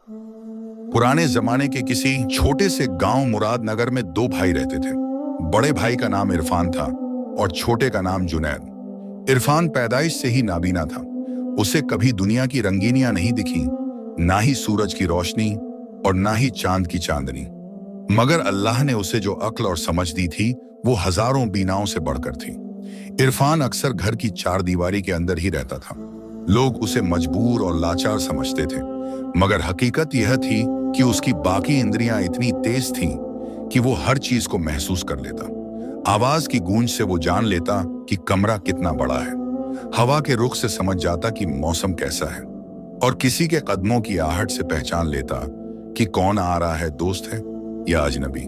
पुराने जमाने के किसी छोटे से गांव मुरादनगर में दो भाई रहते थे। बड़े भाई का नाम इरफान था और छोटे का नाम जुनैद। इरफान पैदाइश से ही नाबीना था। उसे कभी दुनिया की रंगीनियां नहीं दिखी, ना ही सूरज की रोशनी और ना ही चांद की चांदनी। मगर अल्लाह ने उसे जो अक्ल और समझ दी थी वो हजारों बीनाओं से बढ़कर थी। इरफान अक्सर घर की चार दीवारी के अंदर ही रहता था। लोग उसे मजबूर और लाचार समझते थे, मगर हकीकत यह थी कि उसकी बाकी इंद्रियां इतनी तेज थीं कि वो हर चीज को महसूस कर लेता। आवाज की गूंज से वो जान लेता कि कमरा कितना बड़ा है, हवा के रुख से समझ जाता कि मौसम कैसा है, और किसी के कदमों की आहट से पहचान लेता कि कौन आ रहा है, दोस्त है या अजनबी।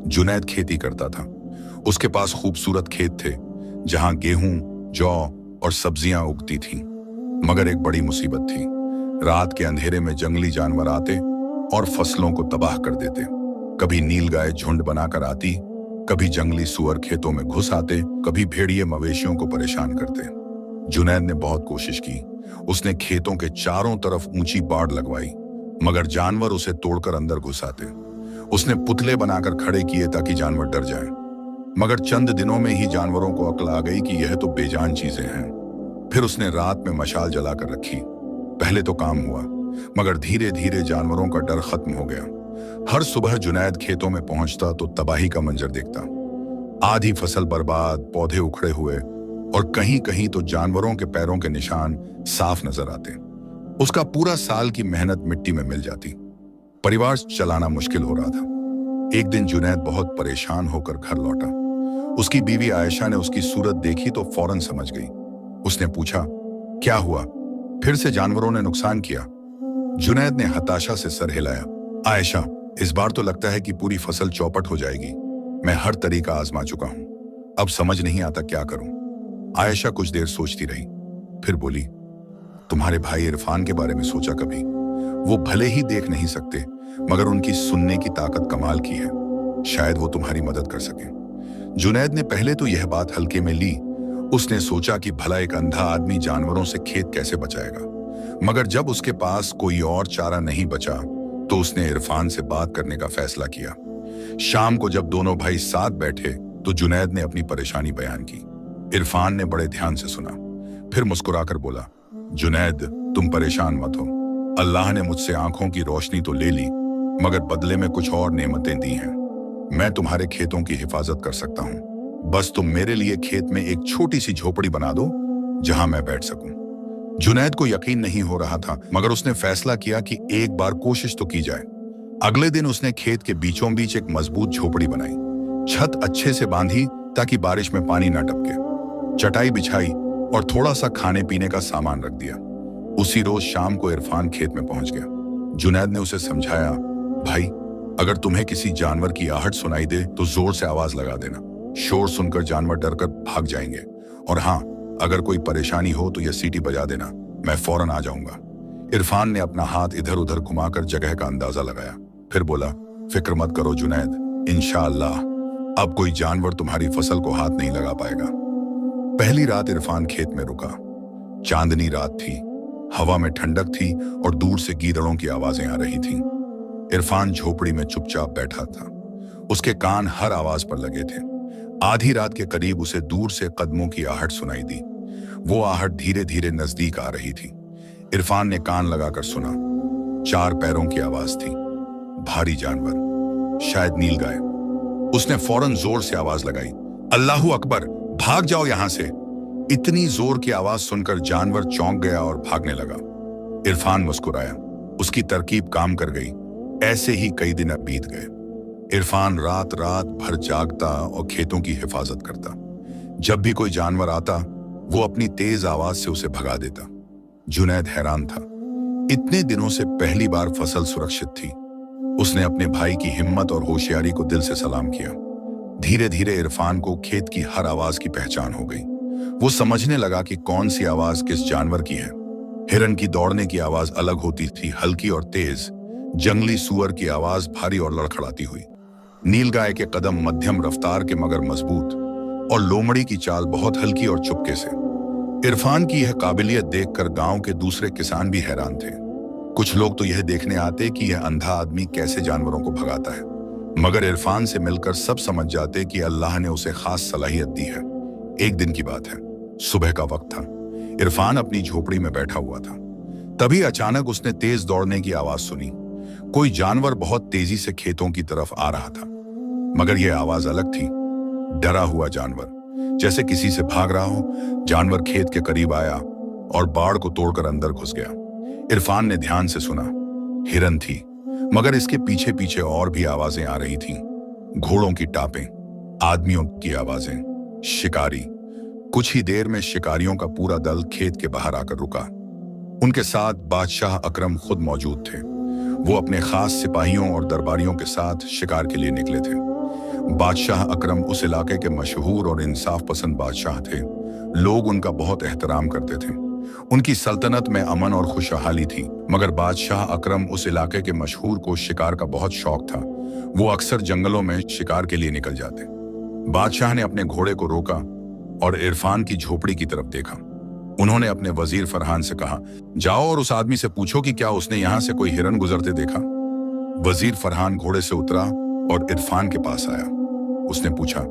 जुनैद खेती करता था। उसके पास खूबसूरत खेत थे जहां गेहूं, जौ और सब्जियां उगती थीं। मगर एक बड़ी मुसीबत थी। रात के अंधेरे में जंगली जानवर आते और फसलों को तबाह कर देते। कभी नीलगाय झुंड बनाकर आती, कभी जंगली सुअर खेतों में घुस आते, कभी भेड़िए मवेशियों को परेशान करते। जुनैद ने बहुत कोशिश की। उसने खेतों के चारों तरफ ऊंची बाड़ लगवाई, मगर जानवर उसे तोड़कर अंदर घुस आते। उसने पुतले बनाकर खड़े किए ताकि जानवर डर जाएं, मगर चंद दिनों में ही जानवरों को अक्ल आ गई कि यह तो बेजान चीजें हैं। फिर उसने रात में मशाल जलाकर रखी। पहले तो काम हुआ, मगर धीरे धीरे जानवरों का डर खत्म हो गया। हर सुबह जुनैद खेतों में पहुंचता तो तबाही का मंजर देखता। आधी फसल बर्बाद, पौधे उखड़े हुए और कहीं कहीं तो जानवरों के पैरों के निशान साफ नजर आते। उसका पूरा साल की मेहनत मिट्टी में मिल जाती। परिवार चलाना मुश्किल हो रहा था। एक दिन जुनैद बहुत परेशान होकर घर लौटा। उसकी बीवी आयशा ने उसकी सूरत देखी तो फौरन समझ गई। उसने पूछा, क्या हुआ? फिर से जानवरों ने नुकसान किया? जुनैद ने हताशा से सर हिलाया। आयशा, इस बार तो लगता है कि पूरी फसल चौपट हो जाएगी। मैं हर तरीका आजमा चुका हूं, अब समझ नहीं आता क्या करूं। आयशा कुछ देर सोचती रही, फिर बोली, तुम्हारे भाई इरफान के बारे में सोचा कभी? वो भले ही देख नहीं सकते, मगर उनकी सुनने की ताकत कमाल की है। शायद वो तुम्हारी मदद कर सके। जुनैद ने पहले तो यह बात हल्के में ली। उसने सोचा कि भला एक अंधा आदमी जानवरों से खेत कैसे बचाएगा, मगर जब उसके पास कोई और चारा नहीं बचा तो उसने इरफान से बात करने का फैसला किया। शाम को जब दोनों भाई साथ बैठे तो जुनैद ने अपनी परेशानी बयान की। इरफान ने बड़े ध्यान से सुना, फिर मुस्कुराकर बोला, जुनैद, तुम परेशान मत हो। अल्लाह ने मुझसे आंखों की रोशनी तो ले ली, मगर बदले में कुछ और नेमतें दी हैं। मैं तुम्हारे खेतों की हिफाजत कर सकता हूं। बस तुम मेरे लिए खेत में एक छोटी सी झोपड़ी बना दो जहां मैं बैठ सकूं। जुनैद को यकीन नहीं हो रहा था, मगर उसने फैसला किया कि एक बार कोशिश तो की जाए। अगले दिन उसने खेत के बीचों बीच एक मजबूत झोपड़ी बनाई। छत अच्छे से बांधी ताकि बारिश में पानी न टपके। चटाई बिछाई और थोड़ा सा खाने पीने का सामान रख दिया। उसी रोज शाम को इरफान खेत में पहुंच गया। जुनैद ने उसे समझाया, भाई, अगर तुम्हें किसी जानवर की आहट सुनाई दे तो जोर से आवाज लगा देना। शोर सुनकर जानवर डरकर भाग जाएंगे, और हाँ, अगर कोई परेशानी हो तो यह सीटी बजा देना, मैं फौरन आ जाऊंगा। इरफान ने अपना हाथ इधर उधर घुमाकर जगह का अंदाजा लगाया, फिर बोला, फिक्र मत करो जुनैद, इंशाअल्लाह अब कोई जानवर तुम्हारी फसल को हाथ नहीं लगा पाएगा। पहली रात इरफान खेत में रुका। चांदनी रात थी, हवा में ठंडक थी और दूर से गीदड़ों की आवाजें आ रही थीं। इरफान झोपड़ी में चुपचाप बैठा था। उसके कान हर आवाज पर लगे थे। आधी रात के करीब उसे दूर से कदमों की आहट सुनाई दी। वो आहट धीरे धीरे नजदीक आ रही थी। इरफान ने कान लगाकर सुना। 4 पैरों की आवाज थी। भारी जानवर, शायद नीलगाय। उसने फौरन जोर से आवाज लगाई, अल्लाहू अकबर, भाग जाओ यहां से। इतनी जोर की आवाज सुनकर जानवर चौंक गया और भागने लगा। इरफान मुस्कुराया। उसकी तरकीब काम कर गई। ऐसे ही कई दिन बीत गए। इरफान रात रात भर जागता और खेतों की हिफाजत करता। जब भी कोई जानवर आता वो अपनी तेज आवाज से उसे भगा देता। जुनैद हैरान था। इतने दिनों से पहली बार फसल सुरक्षित थी। उसने अपने भाई की हिम्मत और होशियारी को दिल से सलाम किया। धीरे धीरे इरफान को खेत की हर आवाज की पहचान हो गई। वो समझने लगा कि कौन सी आवाज किस जानवर की है। हिरन की दौड़ने की आवाज अलग होती थी, हल्की और तेज। जंगली सुअर की आवाज भारी और लड़खड़ाती हुई। नीलगाय के कदम मध्यम रफ्तार के मगर मजबूत, और लोमड़ी की चाल बहुत हल्की और चुपके से। इरफान की यह काबिलियत देखकर गांव के दूसरे किसान भी हैरान थे। कुछ लोग तो यह देखने आते कि यह अंधा आदमी कैसे जानवरों को भगाता है, मगर इरफान से मिलकर सब समझ जाते कि अल्लाह ने उसे खास सलाहियत दी है। एक दिन की बात है, सुबह का वक्त था। इरफान अपनी झोपड़ी में बैठा हुआ था। तभी अचानक उसने तेज दौड़ने की आवाज सुनी। कोई जानवर बहुत तेजी से खेतों की तरफ आ रहा था, मगर यह आवाज अलग थी। डरा हुआ जानवर, जैसे किसी से भाग रहा हो। जानवर खेत के करीब आया और बाड़ को तोड़कर अंदर घुस गया। इरफान ने ध्यान से सुना। हिरन थी, मगर इसके पीछे पीछे और भी आवाजें आ रही थीं। घोड़ों की टापें, आदमियों की आवाजें, शिकारी। कुछ ही देर में शिकारियों का पूरा दल खेत के बाहर आकर रुका। उनके साथ बादशाह अकरम खुद मौजूद थे। वो अपने खास सिपाहियों और दरबारियों के साथ शिकार के लिए निकले थे। बादशाह अकरम उस इलाके के मशहूर और इंसाफ पसंद बादशाह थे। लोग उनका बहुत एहतराम करते थे। उनकी सल्तनत में अमन और खुशहाली थी, मगर बादशाह अकरम उस इलाके के मशहूर को शिकार का बहुत शौक था। वो अक्सर जंगलों में शिकार के लिए निकल जाते। बादशाह ने अपने घोड़े को रोका और इरफान की झोपड़ी की तरफ देखा। उन्होंने अपने वजीर फरहान से कहा, जाओ और उस आदमी से पूछो कि क्या उसने यहाँ से कोई हिरन गुजरते देखा। वजीर फरहान घोड़े से उतरा और इरफान के पास आया। उसने पूछा,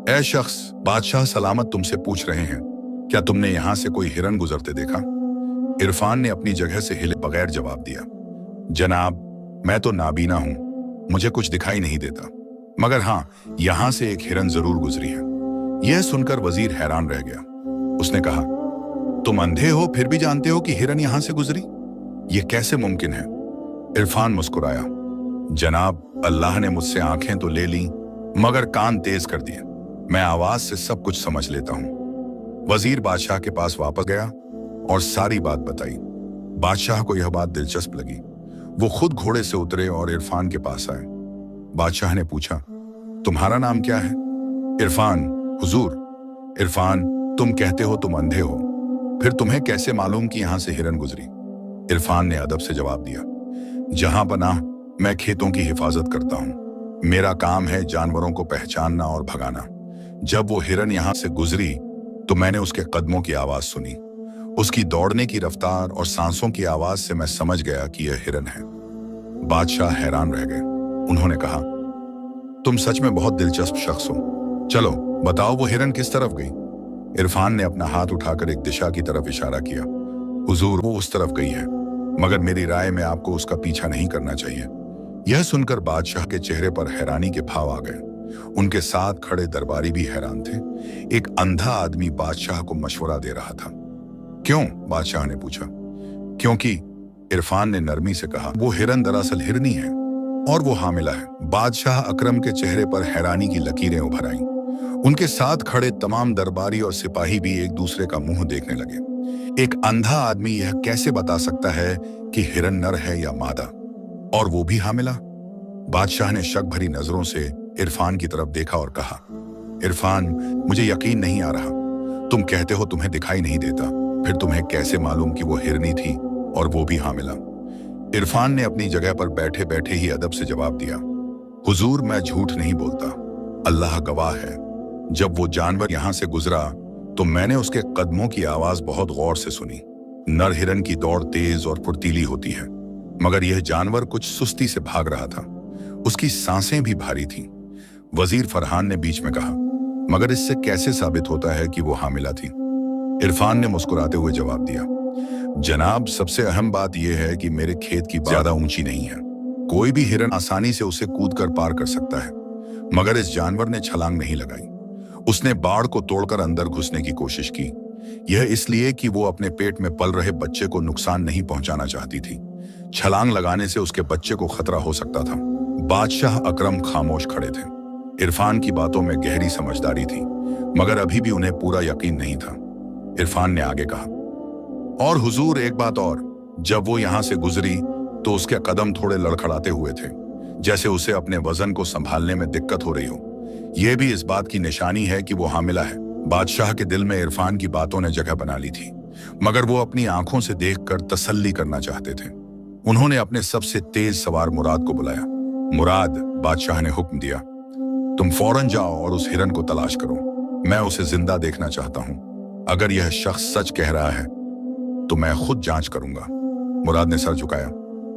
ऐ शख्स, बादशाह सलामत तुमसे पूछ रहे हैं, क्या तुमने यहाँ से कोई हिरन गुजरते देखा? इरफान ने अपनी जगह से हिले बगैर जवाब दिया, जनाब, मैं तो नाबीना हूं, मुझे कुछ दिखाई नहीं देता, मगर हाँ, यहाँ से एक हिरन जरूर गुजरी है। यह सुनकर वजीर हैरान रह गया। उसने कहा, तुम अंधे हो फिर भी जानते हो कि हिरन यहां से गुजरी? यह कैसे मुमकिन है? इरफान मुस्कुराया, जनाब, अल्लाह ने मुझसे आंखें तो ले ली, मगर कान तेज कर दिए। मैं आवाज से सब कुछ समझ लेता हूं। वजीर बादशाह के पास वापस गया और सारी बात बताई। बादशाह को यह बात दिलचस्प लगी। वो खुद घोड़े से उतरे और इरफान के पास आए। बादशाह ने पूछा, तुम्हारा नाम क्या है? इरफान, हुजूर। इरफान, तुम कहते हो तुम अंधे हो, फिर तुम्हें कैसे मालूम कि यहां से हिरन गुजरी? इरफान ने अदब से जवाब दिया, जहां पनाह, मैं खेतों की हिफाजत करता हूं। मेरा काम है जानवरों को पहचानना और भगाना। जब वो हिरन यहां से गुजरी तो मैंने उसके कदमों की आवाज सुनी। उसकी दौड़ने की रफ्तार और सांसों की आवाज से मैं समझ गया कि यह हिरन है। बादशाह हैरान रह गए। उन्होंने कहा, तुम सच में बहुत दिलचस्प शख्स हो। चलो बताओ, वो हिरन किस तरफ गई? इरफान ने अपना हाथ उठाकर एक दिशा की तरफ इशारा किया। हुजूर, वो उस तरफ गई है, मगर मेरी राय में आपको उसका पीछा नहीं करना चाहिए। यह सुनकर बादशाह के चेहरे पर हैरानी के भाव आ गए। उनके साथ खड़े दरबारी भी हैरान थे। एक अंधा आदमी बादशाह को मशवरा दे रहा था। क्यों? बादशाह ने पूछा। क्योंकि, इरफान ने नरमी से कहा, वो हिरन दरअसल हिरनी है और वो हामिला है। बादशाह अकरम के चेहरे पर हैरानी की लकीरें उभर आईं। उनके साथ खड़े तमाम दरबारी और सिपाही भी एक दूसरे का मुंह देखने लगे। एक अंधा आदमी यह कैसे बता सकता है कि हिरन नर है या मादा, और वो भी हामिला? बादशाह ने शक भरी नजरों से इरफान की तरफ देखा और कहा, इरफान, मुझे यकीन नहीं आ रहा। तुम कहते हो तुम्हें दिखाई नहीं देता, फिर तुम्हें कैसे मालूम कि वो हिरनी थी और वो भी हामिला? इरफान ने अपनी जगह पर बैठे बैठे ही अदब से जवाब दिया, हुजूर, मैं झूठ नहीं बोलता, अल्लाह गवाह है। जब वो जानवर यहां से गुजरा तो मैंने उसके कदमों की आवाज बहुत गौर से सुनी। नर हिरन की दौड़ तेज और फुर्तीली होती है, मगर यह जानवर कुछ सुस्ती से भाग रहा था। उसकी सांसें भी भारी थीं। वजीर फरहान ने बीच में कहा, मगर इससे कैसे साबित होता है कि वो हामिला थी? इरफान ने मुस्कुराते हुए जवाब दिया, जनाब, सबसे अहम बात यह है कि मेरे खेत की ज्यादा ऊंची नहीं है। कोई भी हिरन आसानी से उसे कूदकर पार कर सकता है, मगर इस जानवर ने छलांग नहीं लगाई। उसने बाड़ को तोड़कर अंदर घुसने की कोशिश की। यह इसलिए कि वो अपने पेट में पल रहे बच्चे को नुकसान नहीं पहुंचाना चाहती थी। छलांग लगाने से उसके बच्चे को खतरा हो सकता था। बादशाह अकरम खामोश खड़े थे। इरफान की बातों में गहरी समझदारी थी, मगर अभी भी उन्हें पूरा यकीन नहीं था। इरफान ने आगे कहा, और हुजूर, एक बात और, जब वो यहां से गुजरी तो उसके कदम थोड़े लड़खड़ाते हुए थे, जैसे उसे अपने वजन को संभालने में दिक्कत हो रही हो। यह भी इस बात की निशानी है कि वो हामिला है। बादशाह के दिल में इरफान की बातों ने जगह बना ली थी, मगर वो अपनी आंखों से देखकर तसल्ली करना चाहते थे। उन्होंने अपने सबसे तेज सवार मुराद को बुलाया। मुराद, बादशाह ने हुक्म दिया, तुम फौरन जाओ और उस हिरन को तलाश करो। मैं उसे जिंदा देखना चाहता हूं। अगर यह शख्स सच कह रहा है तो मैं खुद जांच करूंगा। मुराद ने सर झुकाया।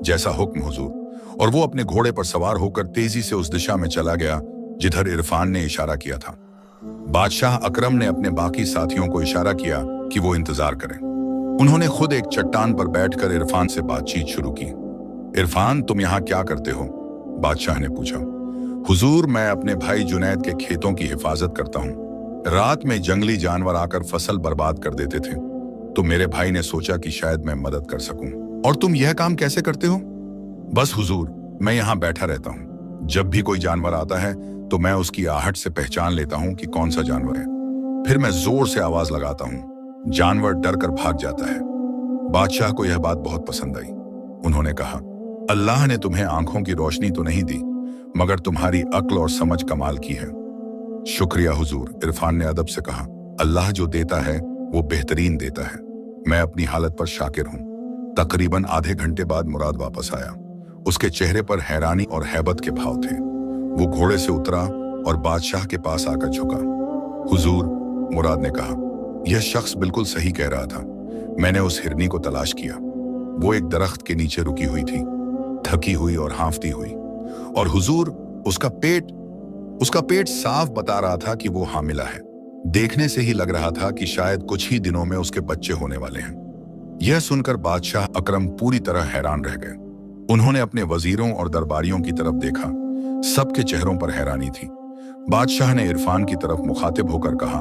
जैसा हुक्म हुजूर। और वो अपने घोड़े पर सवार होकर तेजी से उस दिशा में चला गया जिधर इरफान ने इशारा किया था। बादशाह अकरम ने अपने बाकी साथियों को इशारा किया कि वो इंतजार करें। उन्होंने खुद एक चट्टान पर बैठकर इरफान से बातचीत शुरू की। इरफान, तुम यहाँ क्या करते हो? बादशाह ने पूछा। हुजूर, मैं अपने भाई जुनैद के खेतों की हिफाजत करता हूँ। रात में जंगली जानवर आकर फसल बर्बाद कर देते थे, तो मेरे भाई ने सोचा कि शायद मैं मदद कर सकूं। और तुम यह काम कैसे करते हो? बस हुजूर, मैं यहाँ बैठा रहता हूँ। जब भी कोई जानवर आता है तो मैं उसकी आहट से पहचान लेता हूँ कि कौन सा जानवर है। फिर मैं जोर से आवाज लगाता हूँ। जानवर डर कर भाग जाता है। बादशाह को यह बात बहुत पसंद आई। उन्होंने कहा, अल्लाह ने तुम्हें आंखों की रोशनी तो नहीं दी, मगर तुम्हारी अक्ल और समझ कमाल की है। शुक्रिया हुजूर, इरफान ने अदब से कहा। अल्लाह जो देता है वो बेहतरीन देता है। मैं अपनी हालत पर शाकिर हूँ। तकरीबन आधे घंटे बाद मुराद वापस आया। उसके चेहरे पर हैरानी और हैबत के भाव थे। वो घोड़े से उतरा और बादशाह के पास आकर झुका। हुजूर, मुराद ने कहा, यह शख्स बिल्कुल सही कह रहा था। मैंने उस हिरनी को तलाश किया। वो एक दरख्त के नीचे रुकी हुई थी, थकी हुई और हांफती हुई। और हुजूर, उसका पेट साफ बता रहा था कि वो हामिला है। देखने से ही लग रहा था कि शायद कुछ ही दिनों में उसके बच्चे होने वाले हैं। यह सुनकर बादशाह अकरम पूरी तरह हैरान रह गए। उन्होंने अपने वजीरों और दरबारियों की तरफ देखा। सबके चेहरों पर हैरानी थी। बादशाह ने इरफान की तरफ मुखातिब होकर कहा,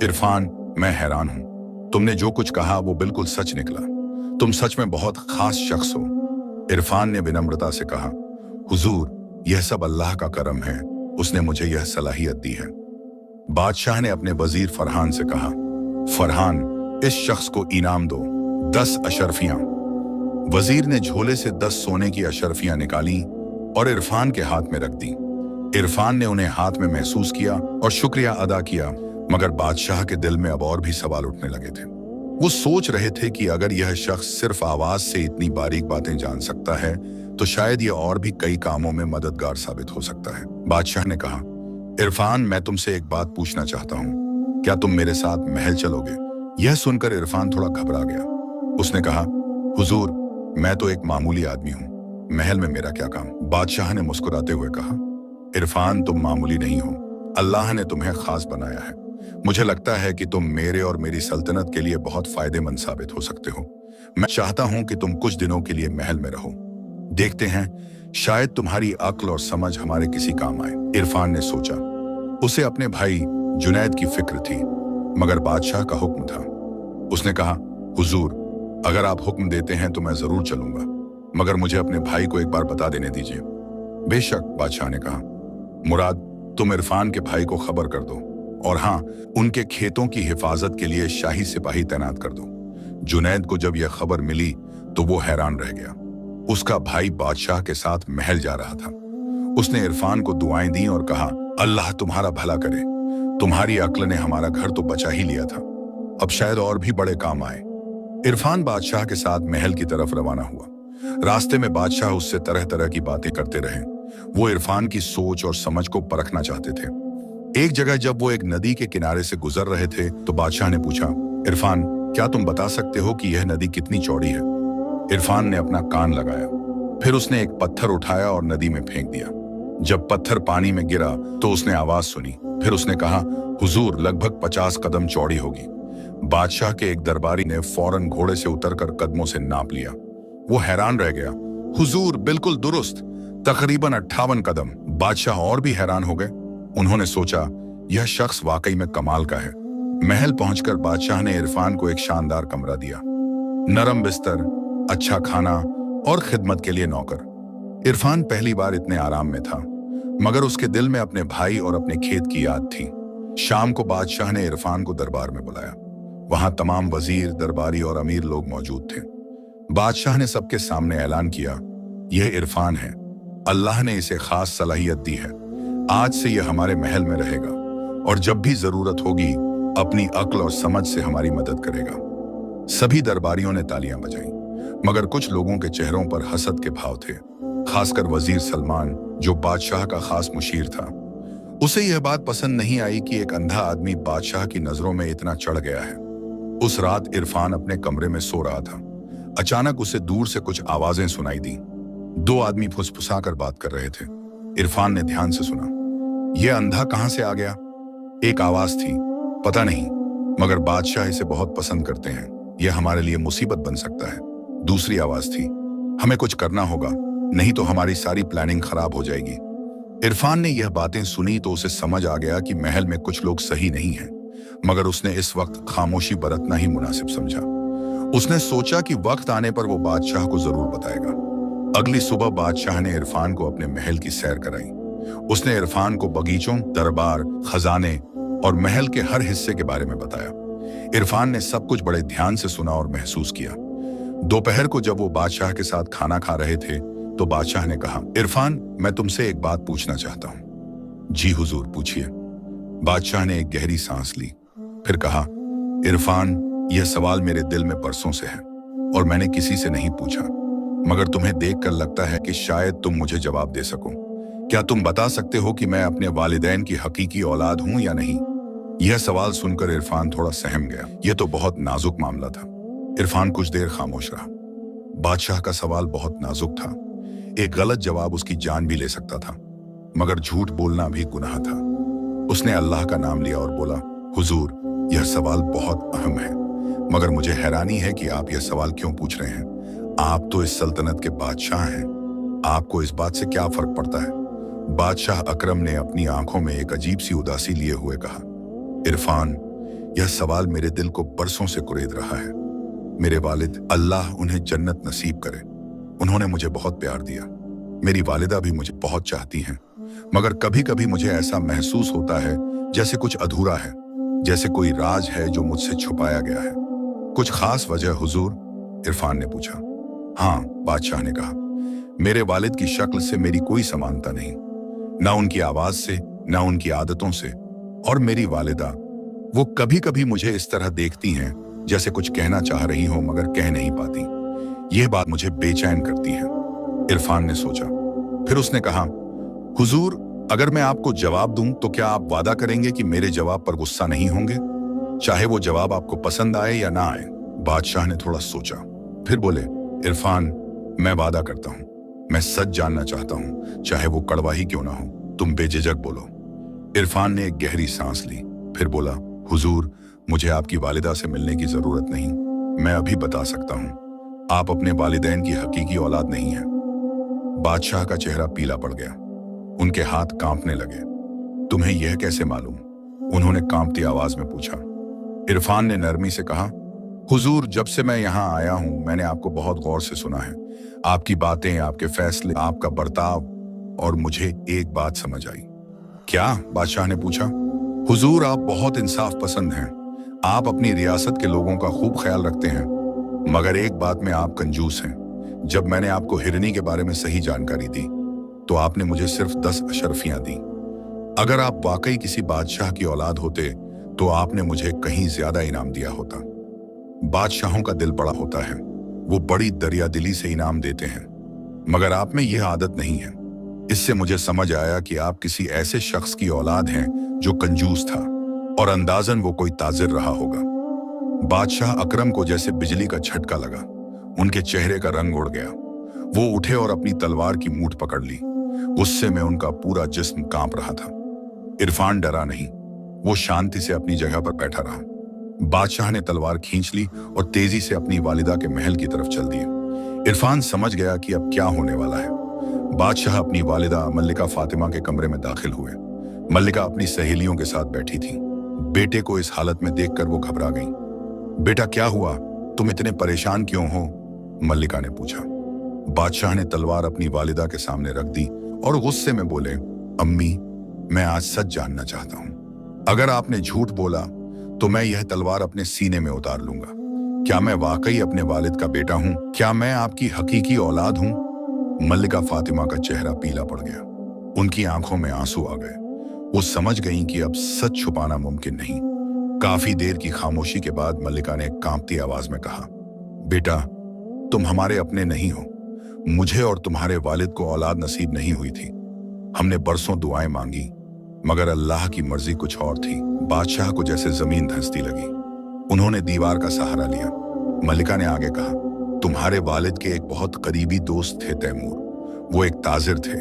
इरफान, मैं हैरान हूं। तुमने जो कुछ कहा वो बिल्कुल सच निकला। तुम सच में बहुत खास शख्स हो। इरफान ने विनम्रता से कहा, हुजूर, यह सब अल्लाह का करम है। उसने मुझे यह सलाहियत दी है। बादशाह ने अपने वजीर फरहान से कहा, फरहान, इस शख्स को इनाम दो, 10 अशरफियां। वजीर ने झोले से 10 सोने की अशरफियां निकाली और इरफान के हाथ में रख दी। इरफान ने उन्हें हाथ में महसूस किया और शुक्रिया अदा किया, मगर बादशाह के दिल में अब और भी सवाल उठने लगे थे। वो सोच रहे थे कि अगर यह शख्स सिर्फ आवाज से इतनी बारीक बातें जान सकता है तो शायद यह और भी कई कामों में मददगार साबित हो सकता है। बादशाह ने कहा, इरफान, मैं तुमसे एक बात पूछना चाहता हूँ। क्या तुम मेरे साथ महल चलोगे? यह सुनकर इरफान थोड़ा घबरा गया। उसने कहा, हुजूर, मैं तो एक मामूली आदमी हूँ। महल में मेरा क्या काम? बादशाह ने मुस्कुराते हुए कहा, इरफान, तुम मामूली नहीं हो। अल्लाह ने तुम्हें खास बनाया है। मुझे लगता है कि तुम मेरे और मेरी सल्तनत के लिए बहुत फायदेमंद साबित हो सकते हो। मैं चाहता हूं कि तुम कुछ दिनों के लिए महल में रहो। देखते हैं, शायद तुम्हारी अक्ल और समझ हमारे किसी काम आए। इरफान ने सोचा। उसे अपने भाई जुनैद की फिक्र थी, मगर बादशाह का हुक्म था। उसने कहा, हुजूर, अगर आप हुक्म देते हैं तो मैं जरूर चलूंगा, मगर मुझे अपने भाई को एक बार बता देने दीजिए। बेशक, बादशाह ने कहा। मुराद, तुम इरफान के भाई को खबर कर दो, और हाँ, उनके खेतों की हिफाजत के लिए शाही सिपाही तैनात कर दो। जुनैद को जब यह खबर मिली तो वो हैरान रह गया। उसका भाई बादशाह के साथ महल जा रहा था। उसने इरफान को दुआएं दी और कहा, अल्लाह तुम्हारा भला करे। तुम्हारी अक्ल ने हमारा घर तो बचा ही लिया था, अब शायद और भी बड़े काम आए। इरफान बादशाह के साथ महल की तरफ रवाना हुआ। रास्ते में बादशाह उससे तरह तरह की बातें करते रहे। वो इरफान की सोच और समझ को परखना चाहते थे। एक जगह जब वो एक नदी के किनारे से गुजर रहे थे तो बादशाह ने पूछा, इरफान, क्या तुम बता सकते हो कि यह नदी कितनी चौड़ी है? इरफान ने अपना कान लगाया। फिर उसने एक पत्थर उठाया और नदी में फेंक दिया। जब पत्थर पानी में गिरा तो उसने आवाज सुनी। फिर उसने कहा, हुजूर, लगभग 50 कदम चौड़ी होगी। बादशाह के एक दरबारी ने फौरन घोड़े से उतरकर कदमों से नाप लिया। वो हैरान रह गया। हुजूर, बिल्कुल दुरुस्त, तकरीबन 58 कदम। बादशाह और भी हैरान हो गए। उन्होंने सोचा, यह शख्स वाकई में कमाल का है। महल पहुंचकर बादशाह ने इरफान को एक शानदार कमरा दिया। नरम बिस्तर, अच्छा खाना और खिदमत के लिए नौकर। इरफान पहली बार इतने आराम में था, मगर उसके दिल में अपने भाई और अपने खेत की याद थी। शाम को बादशाह ने इरफान को दरबार में बुलाया। वहां तमाम वजीर, दरबारी और अमीर लोग मौजूद थे। बादशाह ने सबके सामने ऐलान किया, यह इरफान है। अल्लाह ने इसे खास सलाहियत दी है। आज से यह हमारे महल में रहेगा और जब भी जरूरत होगी अपनी अक्ल और समझ से हमारी मदद करेगा। सभी दरबारियों ने तालियां बजाई, मगर कुछ लोगों के चेहरों पर हसद के भाव थे, खासकर वजीर सलमान, जो बादशाह का खास मुशीर था। उसे यह बात पसंद नहीं आई कि एक अंधा आदमी बादशाह की नजरों में इतना चढ़ गया है। उस रात इरफान अपने कमरे में सो रहा था। अचानक उसे दूर से कुछ आवाजें सुनाई दी। दो आदमी फुसफुसाकर बात कर रहे थे। इरफान ने ध्यान से सुना। यह अंधा कहां से आ गया? एक आवाज थी, पता नहीं, मगर बादशाह इसे बहुत पसंद करते हैं, यह हमारे लिए मुसीबत बन सकता है। दूसरी आवाज थी, हमें कुछ करना होगा, नहीं तो हमारी सारी प्लानिंग खराब हो जाएगी। इरफान ने यह बातें सुनी तो उसे समझ आ गया कि महल में कुछ लोग सही नहीं हैं, मगर उसने इस वक्त खामोशी बरतना ही मुनासिब समझा। उसने सोचा कि वक्त आने पर वो बादशाह को जरूर बताएगा। अगली सुबह बादशाह ने इरफान को अपने महल की सैर कराई। उसने इरफान को बगीचों, दरबार, खजाने और महल के हर हिस्से के बारे में बताया। इरफान ने सब कुछ बड़े ध्यान से सुना और महसूस किया। दोपहर को जब वो बादशाह के साथ खाना खा रहे थे तो बादशाह ने कहा, इरफान, मैं तुमसे एक बात पूछना चाहता हूं। जी हुजूर, पूछिए। बादशाह ने एक गहरी सांस ली, फिर कहा, इरफान, यह सवाल मेरे दिल में बरसों से है और मैंने किसी से नहीं पूछा, मगर तुम्हें देखकर लगता है कि शायद तुम मुझे जवाब दे सको। क्या तुम बता सकते हो कि मैं अपने वालिदैन की हकीकी औलाद हूं या नहीं? यह सवाल सुनकर इरफान थोड़ा सहम गया। यह तो बहुत नाजुक मामला था। इरफान कुछ देर खामोश रहा। बादशाह का सवाल बहुत नाजुक था। एक गलत जवाब उसकी जान भी ले सकता था, मगर झूठ बोलना भी गुनाह था। उसने अल्लाह का नाम लिया और बोला, हुजूर, यह सवाल बहुत अहम है, मगर मुझे हैरानी है कि आप यह सवाल क्यों पूछ रहे हैं। आप तो इस सल्तनत के बादशाह हैं, आपको इस बात से क्या फर्क पड़ता है? बादशाह अकरम ने अपनी आंखों में एक अजीब सी उदासी लिए हुए कहा, इरफान, यह सवाल मेरे दिल को बरसों से कुरेद रहा है। मेरे वालिद, अल्लाह उन्हें जन्नत नसीब करे, उन्होंने मुझे बहुत प्यार दिया। मेरी वालिदा भी मुझे बहुत चाहती हैं, मगर कभी कभी मुझे ऐसा महसूस होता है जैसे कुछ अधूरा है, जैसे कोई राज है जो मुझसे छुपाया गया है। कुछ खास वजह हुजूर? इरफान ने पूछा। हाँ, बादशाह ने कहा, मेरे वालिद की शक्ल से मेरी कोई समानता नहीं, ना उनकी आवाज से, ना उनकी आदतों से। और मेरी वालिदा, वो कभी कभी मुझे इस तरह देखती हैं जैसे कुछ कहना चाह रही हो मगर कह नहीं पाती। यह बात मुझे बेचैन करती है। इरफान ने सोचा, फिर उसने कहा, हुजूर, अगर मैं आपको जवाब दूं तो क्या आप वादा करेंगे कि मेरे जवाब पर गुस्सा नहीं होंगे, चाहे वो जवाब आपको पसंद आए या ना आए? बादशाह ने थोड़ा सोचा, फिर बोले, इरफान, मैं वादा करता हूं, मैं सच जानना चाहता हूं, चाहे वो कड़वा ही क्यों ना हो। तुम बेझिझक बोलो। इरफान ने एक गहरी सांस ली, फिर बोला, हुजूर, मुझे आपकी वालिदा से मिलने की जरूरत नहीं। मैं अभी बता सकता हूं, आप अपने वालिदैन की हकीकी औलाद नहीं हैं। बादशाह का चेहरा पीला पड़ गया, उनके हाथ कांपने लगे। तुम्हें यह कैसे मालूम? उन्होंने कांपती आवाज में पूछा। इरफान ने नरमी से कहा, हुजूर, जब से मैं यहाँ आया हूं मैंने आपको बहुत गौर से सुना है, आपकी बातें, आपके फैसले, आपका बर्ताव, और मुझे एक बात समझ आई। क्या? बादशाह ने पूछा। हुजूर, आप बहुत इंसाफ पसंद हैं, आप अपनी रियासत के लोगों का खूब ख्याल रखते हैं, मगर एक बात में आप कंजूस हैं। जब मैंने आपको हिरनी के बारे में सही जानकारी दी तो आपने मुझे सिर्फ 10 अशरफियां दी। अगर आप वाकई किसी बादशाह की औलाद होते तो आपने मुझे कहीं ज्यादा इनाम दिया होता। बादशाहों का दिल बड़ा होता है, वो बड़ी दरियादिली से इनाम देते हैं, मगर आप में यह आदत नहीं है। इससे मुझे समझ आया कि आप किसी ऐसे शख्स की औलाद हैं जो कंजूस था, और अंदाजन वो कोई ताजिर रहा होगा। बादशाह अकरम को जैसे बिजली का झटका लगा, उनके चेहरे का रंग उड़ गया। वो उठे और अपनी तलवार की मूठ पकड़ ली। गुस्से में उनका पूरा जिस्म कांप रहा था। इरफान डरा नहीं, वो शांति से अपनी जगह पर बैठा रहा। बादशाह ने तलवार खींच ली और तेजी से अपनी वालिदा के महल की तरफ चल दिए। इरफान समझ गया कि अब क्या होने वाला है। बादशाह अपनी वालिदा मल्लिका फातिमा के कमरे में दाखिल हुए। मल्लिका अपनी सहेलियों के साथ बैठी थी। बेटे को इस हालत में देखकर वो घबरा गई। बेटा, क्या हुआ? तुम इतने परेशान क्यों हो? मल्लिका ने पूछा। बादशाह ने तलवार अपनी वालिदा के सामने रख दी और गुस्से में बोले, अम्मी, मैं आज सच जानना चाहता हूं। अगर आपने झूठ बोला तो मैं यह तलवार अपने सीने में उतार लूंगा। क्या मैं वाकई अपने वालिद का बेटा हूं? क्या मैं आपकी हकीकी औलाद हूं? मल्लिका फातिमा का चेहरा पीला पड़ गया, उनकी आंखों में आंसू आ गए। वो समझ गईं कि अब सच छुपाना मुमकिन नहीं। काफी देर की खामोशी के बाद मल्लिका ने कांपती आवाज में कहा, बेटा, तुम हमारे अपने नहीं हो। मुझे और तुम्हारे वालिद को औलाद नसीब नहीं हुई थी। हमने बरसों दुआएं मांगी, मगर अल्लाह की मर्जी कुछ और थी। बादशाह को जैसे जमीन धंसती लगी। उन्होंने दीवार का सहारा लिया। मल्लिका ने आगे कहा, तुम्हारे वालिद के एक बहुत करीबी दोस्त थे तैमूर। वो एक ताजिर थे,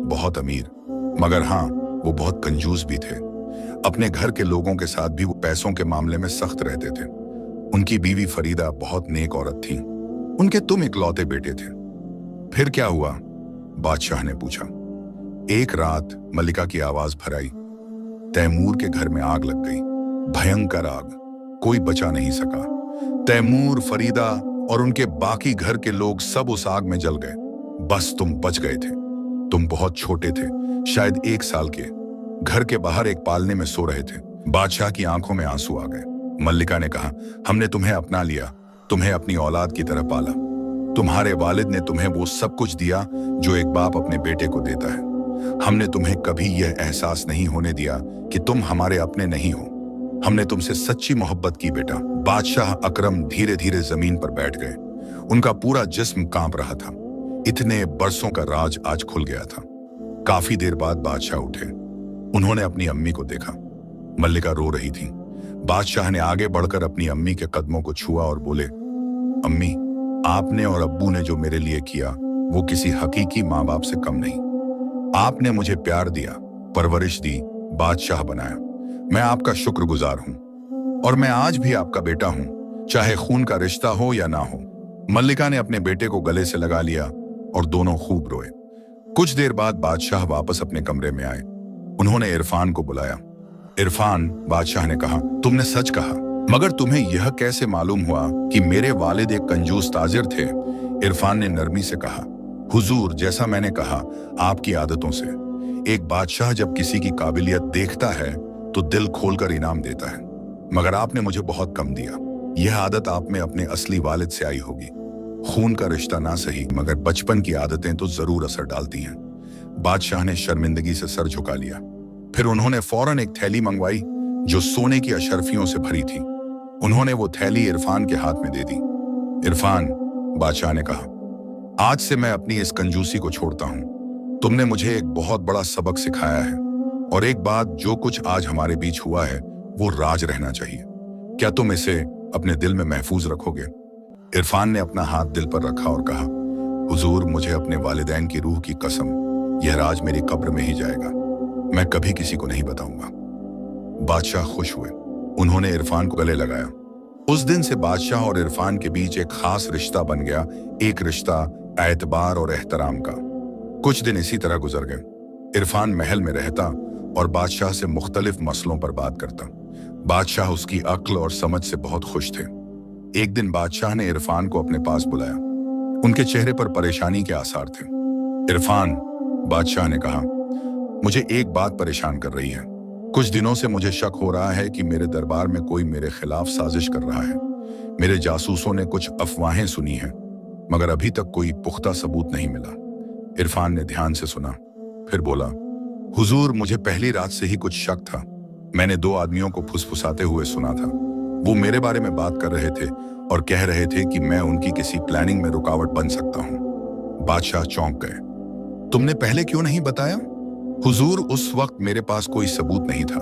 बहुत अमीर, मगर हाँ, वो बहुत कंजूस भी थे। अपने घर के लोगों के साथ भी वो पैसों के मामले में सख्त रहते थे। उनकी बीवी फरीदा बहुत नेक औरत थी। उनके तुम इकलौते बेटे थे। फिर क्या हुआ? बादशाह ने पूछा। एक रात मलिका की आवाज भर आई। तैमूर के घर में आग लग गई, भयंकर आग, कोई बचा नहीं सका। तैमूर, फरीदा और उनके बाकी घर के लोग सब उस आग में जल गए। बस तुम बच गए थे। तुम बहुत छोटे थे, शायद 1 साल के। घर के बाहर एक पालने में सो रहे थे। बादशाह की आंखों में आंसू आ गए। मल्लिका ने कहा, हमने तुम्हें अपना लिया, तुम्हें अपनी औलाद की तरह पाला। तुम्हारे वालिद ने तुम्हें वो सब कुछ दिया जो एक बाप अपने बेटे को देता है। हमने तुम्हें कभी यह एहसास नहीं होने दिया कि तुम हमारे अपने नहीं हो। हमने तुमसे सच्ची मोहब्बत की बेटा। बादशाह अकरम धीरे धीरे जमीन पर बैठ गए। उनका पूरा जिस्म कांप रहा था। इतने बरसों का राज आज खुल गया था। काफी देर बाद बादशाह उठे। उन्होंने अपनी अम्मी को देखा। मल्लिका रो रही थी। बादशाह ने आगे बढ़कर अपनी अम्मी के कदमों को छुआ और बोले, अम्मी, आपने और अब्बू ने जो मेरे लिए किया वो किसी हकीकी माँ बाप से कम नहीं। आपने मुझे प्यार दिया, परवरिश दी, बादशाह बनाया। मैं आपका शुक्रगुजार हूं और मैं आज भी आपका बेटा हूं, चाहे खून का रिश्ता हो या ना हो। मल्लिका ने अपने बेटे को गले से लगा लिया और दोनों खूब रोए। कुछ देर बाद बादशाह वापस अपने कमरे में आए। उन्होंने इरफान को बुलाया। इरफान, बादशाह ने कहा, तुमने सच कहा, मगर तुम्हें यह कैसे मालूम हुआ कि मेरे वालिद एक कंजूस ताजिर थे? इरफान ने नरमी से कहा, हुजूर, जैसा मैंने कहा, आपकी आदतों से एक बादशाह जब किसी की काबिलियत देखता है तो दिल खोलकर इनाम देता है, मगर आपने मुझे बहुत कम दिया। यह आदत आप में अपने असली वालिद से आई होगी। खून का रिश्ता ना सही, मगर बचपन की आदतें तो जरूर असर डालती हैं। बादशाह ने शर्मिंदगी से सर झुका लिया। फिर उन्होंने फौरन एक थैली मंगवाई जो सोने की अशर्फियों से भरी थी। उन्होंने वो थैली इरफान के हाथ में दे दी। इरफान, बादशाह ने कहा, आज से मैं अपनी इस कंजूसी को छोड़ता हूं। तुमने मुझे एक बहुत बड़ा सबक सिखाया है, और एक बात, जो कुछ आज हमारे बीच हुआ है वो राज रहना चाहिए। क्या तुम इसे अपने दिल में महफूज रखोगे? इरफान ने अपना हाथ दिल पर रखा और कहा, हुजूर, मुझे अपने वालिदैन की रूह की कसम, यह राज मेरी कब्र में ही जाएगा। मैं कभी किसी को नहीं बताऊंगा। बादशाह खुश हुए। उन्होंने इरफान को गले लगाया। उस दिन से बादशाह और इरफान के बीच एक खास रिश्ता बन गया, एक रिश्ता एतबार और एहतराम का। कुछ दिन इसी तरह गुजर गए। इरफान महल में रहता और बादशाह से मुख्तलिफ मसलों पर बात करता। बादशाह उसकी अक्ल और समझ से बहुत खुश थे। एक दिन बादशाह ने इरफान को अपने पास बुलाया। उनके चेहरे पर परेशानी के आसार थे। इरफान, बादशाह ने कहा, मुझे एक बात परेशान कर रही है। कुछ दिनों से मुझे शक हो रहा है कि मेरे दरबार में कोई मेरे खिलाफ साजिश कर रहा है। मेरे जासूसों ने कुछ अफवाहें सुनी हैं, मगर अभी तक कोई पुख्ता सबूत नहीं मिला। इरफान ने ध्यान से सुना, फिर बोला, हुजूर, मुझे पहली रात से ही कुछ शक था। मैंने 2 आदमियों को फुसफुसाते हुए सुना था। वो मेरे बारे में बात कर रहे थे और कह रहे थे कि मैं उनकी किसी प्लानिंग में रुकावट बन सकता हूं। बादशाह चौंक गए। तुमने पहले क्यों नहीं बताया? हुजूर, उस वक्त मेरे पास कोई सबूत नहीं था।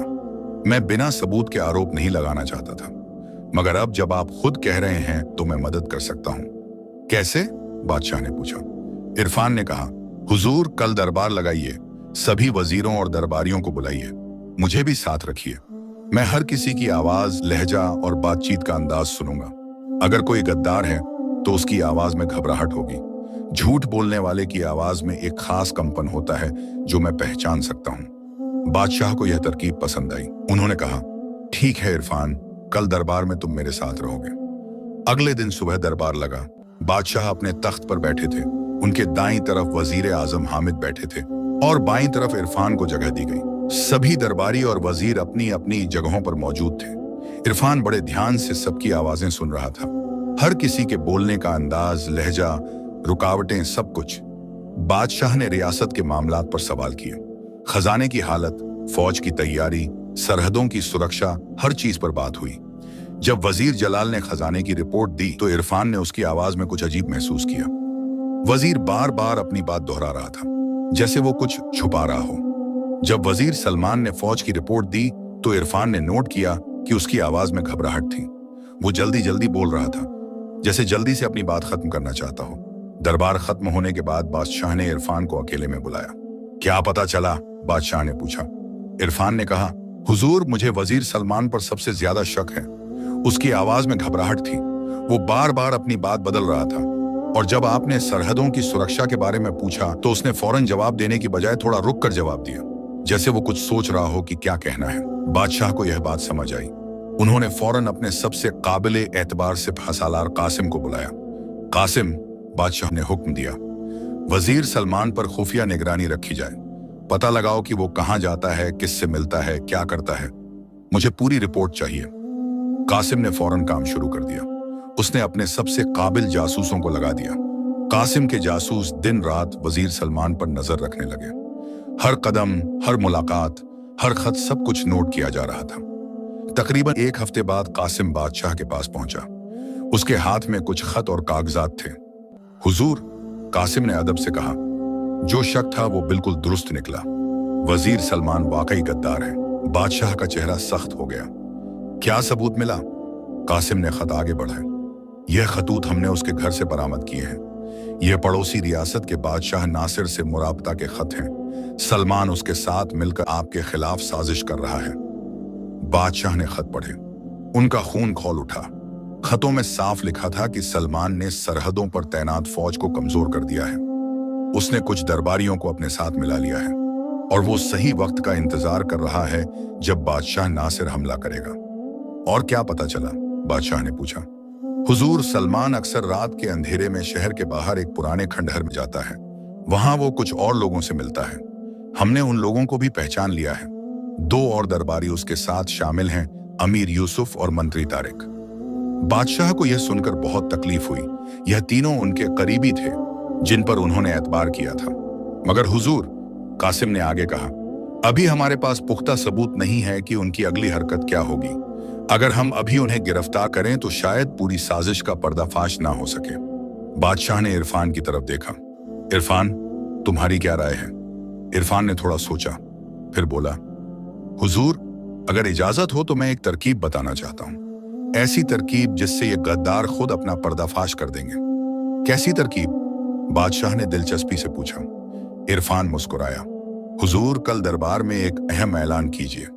मैं बिना सबूत के आरोप नहीं लगाना चाहता था, मगर अब जब आप खुद कह रहे हैं तो मैं मदद कर सकता हूं। कैसे? बादशाह ने पूछा। इरफान ने कहा, हुजूर, कल दरबार लगाइए, सभी वजीरों और दरबारियों को बुलाइए, मुझे भी साथ रखिए। मैं हर किसी की आवाज, लहजा और बातचीत का अंदाज सुनूंगा। अगर कोई गद्दार है तो उसकी आवाज में घबराहट होगी। झूठ बोलने वाले की आवाज में एक खास कंपन होता है जो मैं पहचान सकता हूं। बादशाह को यह तरकीब पसंद आई। उन्होंने कहा, ठीक है इरफान, कल दरबार में तुम मेरे साथ रहोगे। अगले दिन सुबह दरबार लगा। बादशाह अपने तख्त पर बैठे थे। उनके दाईं तरफ वजीर आजम हामिद बैठे थे और बाईं तरफ इरफान को जगह दी गई। सभी दरबारी और वजीर अपनी अपनी जगहों पर मौजूद थे। इरफान बड़े ध्यान से सबकी आवाजें सुन रहा था। हर किसी के बोलने का अंदाज, लहजा, रुकावटें, सब कुछ। बादशाह ने रियासत के मामलात पर सवाल किए। खजाने की हालत, फौज की तैयारी, सरहदों की सुरक्षा, हर चीज पर बात हुई। जब वजीर जलाल ने खजाने की रिपोर्ट दी तो इरफान ने उसकी आवाज में कुछ अजीब महसूस किया। वजीर बार बार अपनी बात दोहरा रहा था, जैसे वो कुछ छुपा रहा हो। जब वजीर सलमान ने फौज की रिपोर्ट दी तो इरफान ने नोट किया कि उसकी आवाज में घबराहट थी। वो जल्दी जल्दी बोल रहा था, जैसे जल्दी से अपनी बात खत्म करना चाहता हो। दरबार खत्म होने के बाद बादशाह ने इरफान को अकेले में बुलाया। क्या पता चला? बादशाह ने पूछा। इरफान ने कहा, हुजूर, मुझे वजीर सलमान पर सबसे ज्यादा शक है। उसकी आवाज में घबराहट थी। वो बार बार अपनी बात बदल रहा था, और जब आपने सरहदों की सुरक्षा के बारे में पूछा तो उसने फौरन जवाब देने की बजाय थोड़ा रुक कर जवाब दिया, जैसे वो कुछ सोच रहा हो कि क्या कहना है। बादशाह को यह बात समझ आई। उन्होंने फौरन अपने सबसे काबिल एतबार सिपह सालार कासिम को बुलाया। कासिम, बादशाह ने हुक्म दिया, वजीर सलमान पर खुफिया निगरानी रखी जाए। पता लगाओ कि वो कहां जाता है, किससे मिलता है, क्या करता है। मुझे पूरी रिपोर्ट चाहिए। कासिम ने फौरन काम शुरू कर दिया। उसने अपने सबसे काबिल जासूसों को लगा दिया। कासिम के जासूस दिन रात वजीर सलमान पर नजर रखने लगे। हर कदम, हर मुलाकात, हर खत, सब कुछ नोट किया जा रहा था। तकरीबन 1 हफ्ते बाद कासिम बादशाह के पास पहुंचा। उसके हाथ में कुछ खत और कागजात थे। हुजूर, कासिम ने अदब से कहा, जो शक था वो बिल्कुल दुरुस्त निकला। वजीर सलमान वाकई गद्दार है। बादशाह का चेहरा सख्त हो गया। क्या सबूत मिला? कासिम ने खत आगे बढ़ाए। यह खतूत हमने उसके घर से बरामद किए हैं। यह पड़ोसी रियासत के बादशाह नासिर से मुराबता के खत हैं। सलमान उसके साथ मिलकर आपके खिलाफ साजिश कर रहा है। बादशाह ने खत पढ़े। उनका खून खौल उठा। खतों में साफ लिखा था कि सलमान ने सरहदों पर तैनात फौज को कमजोर कर दिया है। उसने कुछ दरबारियों को अपने साथ मिला लिया है और वो सही वक्त का इंतजार कर रहा है जब बादशाह नासिर हमला करेगा। और क्या पता चला? बादशाह ने पूछा। हुजूर, सलमान अक्सर रात के अंधेरे में शहर के बाहर एक पुराने खंडहर में जाता है। वहां वो कुछ और लोगों से मिलता है। हमने उन लोगों को भी पहचान लिया है। 2 और दरबारी उसके साथ शामिल हैं, अमीर यूसुफ और मंत्री तारिक। बादशाह को यह सुनकर बहुत तकलीफ हुई। यह तीनों उनके करीबी थे जिन पर उन्होंने एतबार किया था। मगर हुजूर, कासिम ने आगे कहा, अभी हमारे पास पुख्ता सबूत नहीं है कि उनकी अगली हरकत क्या होगी। अगर हम अभी उन्हें गिरफ्तार करें तो शायद पूरी साजिश का पर्दाफाश ना हो सके। बादशाह ने इरफान की तरफ देखा। इरफान, तुम्हारी क्या राय है? इरफान ने थोड़ा सोचा, फिर बोला, हुजूर, अगर इजाजत हो तो मैं एक तरकीब बताना चाहता हूं। ऐसी तरकीब जिससे ये गद्दार खुद अपना पर्दाफाश कर देंगे। कैसी तरकीब? बादशाह ने दिलचस्पी से पूछा। इरफान मुस्कुराया। हुजूर, कल दरबार में एक अहम ऐलान कीजिए।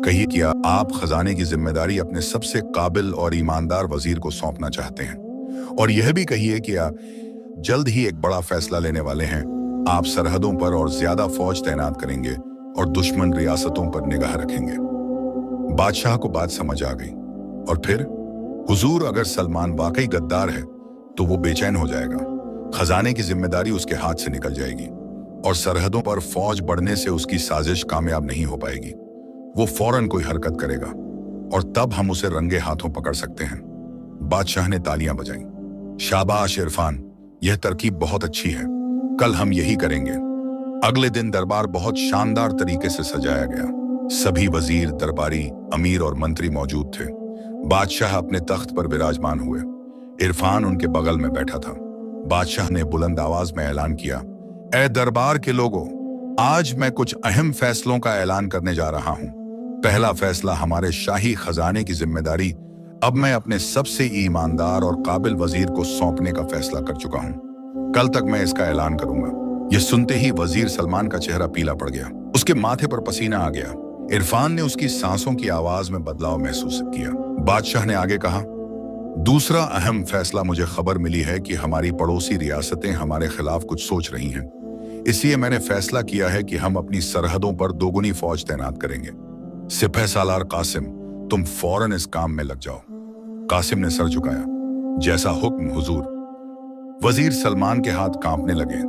कहिए कि आप खजाने की जिम्मेदारी अपने सबसे काबिल और ईमानदार वजीर को सौंपना चाहते हैं, और यह भी कहिए कि आप जल्द ही एक बड़ा फैसला लेने वाले हैं। आप सरहदों पर और ज्यादा फौज तैनात करेंगे और दुश्मन रियासतों पर निगाह रखेंगे। बादशाह को बात समझ आ गई। और फिर? हुजूर, अगर सलमान वाकई गद्दार है तो वो बेचैन हो जाएगा। खजाने की जिम्मेदारी उसके हाथ से निकल जाएगी और सरहदों पर फौज बढ़ने से उसकी साजिश कामयाब नहीं हो पाएगी। वो फौरन कोई हरकत करेगा और तब हम उसे रंगे हाथों पकड़ सकते हैं। बादशाह ने तालियां बजाईं। शाबाश इरफान, यह तरकीब बहुत अच्छी है। कल हम यही करेंगे। अगले दिन दरबार बहुत शानदार तरीके से सजाया गया। सभी वजीर, दरबारी, अमीर और मंत्री मौजूद थे। बादशाह अपने तख्त पर विराजमान हुए। इरफान उनके बगल में बैठा था। बादशाह ने बुलंद आवाज में ऐलान किया, ए दरबार के लोगों, आज मैं कुछ अहम फैसलों का ऐलान करने जा रहा हूं। पहला फैसला, हमारे शाही खजाने की जिम्मेदारी अब मैं अपने सबसे ईमानदार और काबिल वजीर को सौंपने का फैसला कर चुका हूं। कल तक मैं इसका ऐलान करूंगा। यह सुनते ही वजीर सलमान का चेहरा पीला पड़ गया। उसके माथे पर पसीना आ गया। इरफान ने उसकी सांसों की आवाज में बदलाव महसूस किया। बादशाह ने आगे कहा, दूसरा अहम फैसला, मुझे खबर मिली है कि हमारी पड़ोसी रियासतें हमारे खिलाफ कुछ सोच रही हैं। इसलिए मैंने फैसला किया है कि हम अपनी सरहदों पर दोगुनी फौज तैनात करेंगे। सिपह सालार कासिम, तुम फौरन इस काम में लग जाओ। कासिम ने सर झुकाया। जैसा हुक्म हुजूर। वजीर सलमान के हाथ कांपने लगे।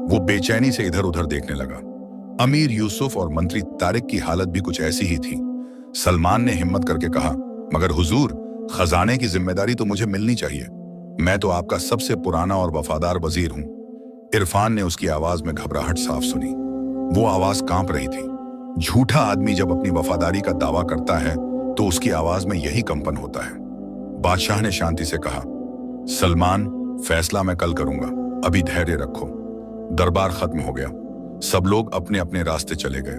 वो बेचैनी से इधर उधर देखने लगा। अमीर यूसुफ और मंत्री तारिक की हालत भी कुछ ऐसी ही थी। सलमान ने हिम्मत करके कहा, मगर हुजूर, खजाने की जिम्मेदारी तो मुझे मिलनी चाहिए। मैं तो आपका सबसे पुराना और वफादार वजीर हूं। इरफान ने उसकी आवाज में घबराहट साफ सुनी। वो आवाज कांप रही थी। झूठा आदमी जब अपनी वफादारी का दावा करता है तो उसकी आवाज में यही कंपन होता है। बादशाह ने शांति से कहा, सलमान, फैसला मैं कल करूंगा, अभी धैर्य रखो। दरबार खत्म हो गया। सब लोग अपने अपने रास्ते चले गए,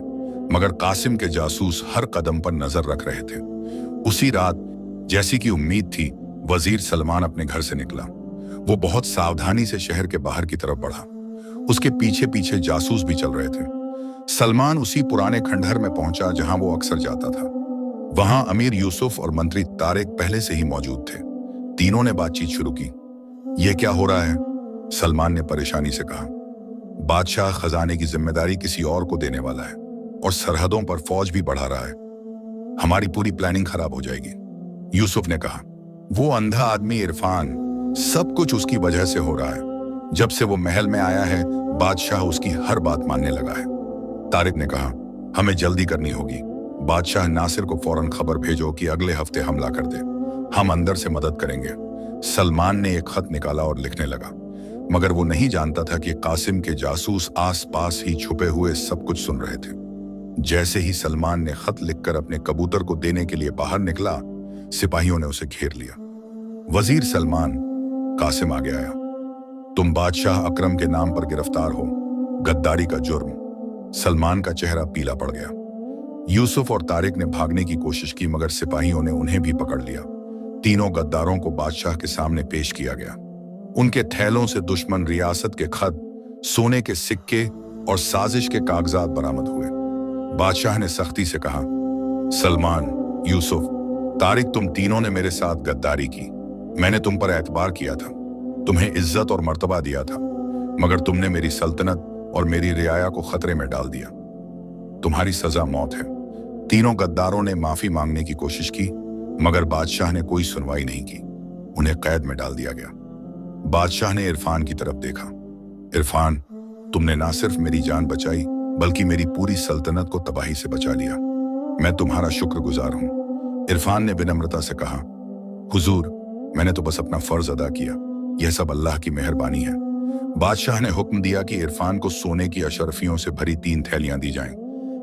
मगर कासिम के जासूस हर कदम पर नजर रख रहे थे। उसी रात, जैसी की उम्मीद थी, वजीर सलमान अपने घर से निकला। वो बहुत सावधानी से शहर के बाहर की तरफ बढ़ा। उसके पीछे पीछे जासूस भी चल रहे थे। सलमान उसी पुराने खंडहर में पहुंचा जहां वो अक्सर जाता था। वहां अमीर यूसुफ और मंत्री तारिक पहले से ही मौजूद थे। तीनों ने बातचीत शुरू की। यह क्या हो रहा है? सलमान ने परेशानी से कहा। बादशाह खजाने की जिम्मेदारी किसी और को देने वाला है और सरहदों पर फौज भी बढ़ा रहा है। हमारी पूरी प्लानिंग खराब हो जाएगी। यूसुफ ने कहा, वो अंधा आदमी इरफान, सब कुछ उसकी वजह से हो रहा है। जब से वो महल में आया है, बादशाह उसकी हर बात मानने लगा है। तारिक ने कहा, हमें जल्दी करनी होगी। बादशाह नासिर को फौरन खबर भेजो कि अगले हफ्ते हमला कर दे। हम अंदर से मदद करेंगे। सलमान ने एक खत निकाला और लिखने लगा, मगर वो नहीं जानता था कि कासिम के जासूस आस-पास ही छुपे हुए सब कुछ सुन रहे थे। जैसे ही सलमान ने खत लिखकर अपने कबूतर को देने के लिए बाहर निकला, सिपाहियों ने उसे घेर लिया। वजीर सलमान, कासिम आगे आया। तुम बादशाह अकरम के नाम पर गिरफ्तार हो, गद्दारी का जुर्म। सलमान का चेहरा पीला पड़ गया। यूसुफ और तारिक ने भागने की कोशिश की, मगर सिपाहियों ने उन्हें भी पकड़ लिया। तीनों गद्दारों को बादशाह के सामने पेश किया गया। उनके थैलों से दुश्मन रियासत के खत, सोने के सिक्के और साजिश के कागजात बरामद हुए। बादशाह ने सख्ती से कहा, सलमान, यूसुफ, तारिक, तुम तीनों ने मेरे साथ गद्दारी की। मैंने तुम पर एतबार किया था, तुम्हें इज्जत और मर्तबा दिया था, मगर तुमने मेरी सल्तनत और मेरी रियाया को खतरे में डाल दिया। तुम्हारी सजा मौत है। तीनों गद्दारों ने माफी मांगने की कोशिश की, मगर बादशाह ने कोई सुनवाई नहीं की। उन्हें कैद में डाल दिया गया। बादशाह ने इरफान की तरफ देखा। इरफान, तुमने ना सिर्फ मेरी जान बचाई, बल्कि मेरी पूरी सल्तनत को तबाही से बचा लिया। मैं तुम्हारा शुक्रगुजार हूं। इरफान ने विनम्रता से कहा, हुजूर, मैंने तो बस अपना फर्ज अदा किया। यह सब अल्लाह की मेहरबानी है। बादशाह ने हुक्म दिया कि इरफान को सोने की अशरफियों से भरी 3 थैलियां दी जाएं।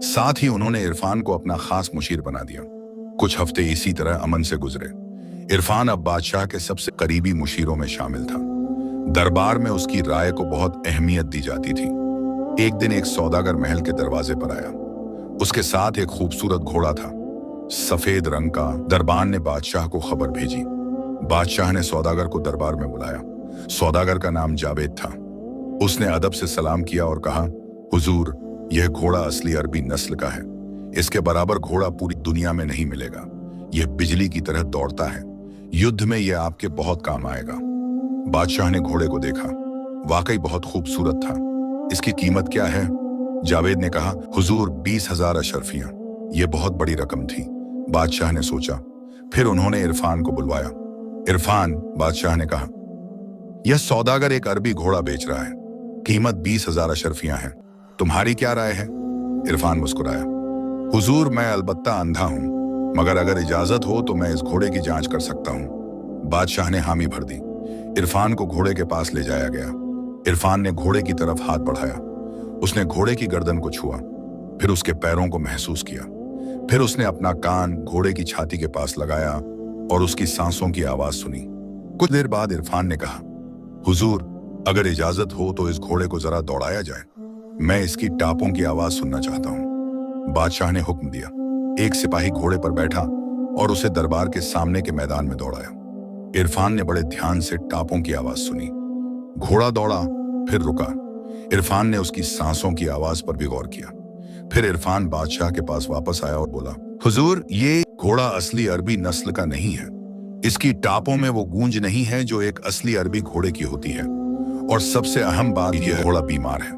साथ ही उन्होंने इरफान को अपना खास मुशीर बना दिया। कुछ हफ्ते इसी तरह अमन से गुजरे। इरफान अब बादशाह के सबसे करीबी मुशीरों में शामिल था। दरबार में उसकी राय को बहुत अहमियत दी जाती थी। एक दिन एक सौदागर महल के दरवाजे पर आया। उसके साथ एक खूबसूरत घोड़ा था, सफेद रंग का। दरबान ने बादशाह को खबर भेजी। बादशाह ने सौदागर को दरबार में बुलाया। सौदागर का नाम जावेद था। उसने अदब से सलाम किया और कहा, हुजूर, यह घोड़ा असली अरबी नस्ल का है। इसके बराबर घोड़ा पूरी दुनिया में नहीं मिलेगा। यह बिजली की तरह दौड़ता है। युद्ध में यह आपके बहुत काम आएगा। बादशाह ने घोड़े को देखा। वाकई बहुत खूबसूरत था। इसकी कीमत क्या है? जावेद ने कहा, हुजूर, 20,000 अशरफियां। यह बहुत बड़ी रकम थी। बादशाह ने सोचा। फिर उन्होंने इरफान को बुलवाया। इरफान, बादशाह ने कहा, यह सौदागर एक अरबी घोड़ा बेच रहा है। कीमत 20,000 अशरफियां है। तुम्हारी क्या राय है? इरफान मुस्कुराया। हुजूर, मैं अलबत्ता अंधा हूं, मगर अगर इजाजत हो तो मैं इस घोड़े की जांच कर सकता हूं। बादशाह ने हामी भर दी। इरफान को घोड़े के पास ले जाया गया। इरफान ने घोड़े की तरफ हाथ बढ़ाया। उसने घोड़े की गर्दन को छुआ, फिर उसके पैरों को महसूस किया। फिर उसने अपना कान घोड़े की छाती के पास लगाया और उसकी सांसों की आवाज सुनी। कुछ देर बाद इरफान ने कहा, हुजूर, अगर इजाजत हो तो इस घोड़े को जरा दौड़ाया जाए। मैं इसकी टापों की आवाज सुनना चाहता हूं। बादशाह ने हुक्म दिया। एक सिपाही घोड़े पर बैठा और उसे दरबार के सामने के मैदान में दौड़ाया। इरफान ने बड़े ध्यान से टापों की आवाज सुनी। घोड़ा दौड़ा, फिर रुका। इरफान ने उसकी सांसों की आवाज पर भी गौर किया। फिर इरफान बादशाह के पास वापस आया और बोला, हुजूर, ये घोड़ा असली अरबी नस्ल का नहीं है। इसकी टापों में वो गूंज नहीं है जो एक असली अरबी घोड़े की होती है। और सबसे अहम बात, यह घोड़ा बीमार है।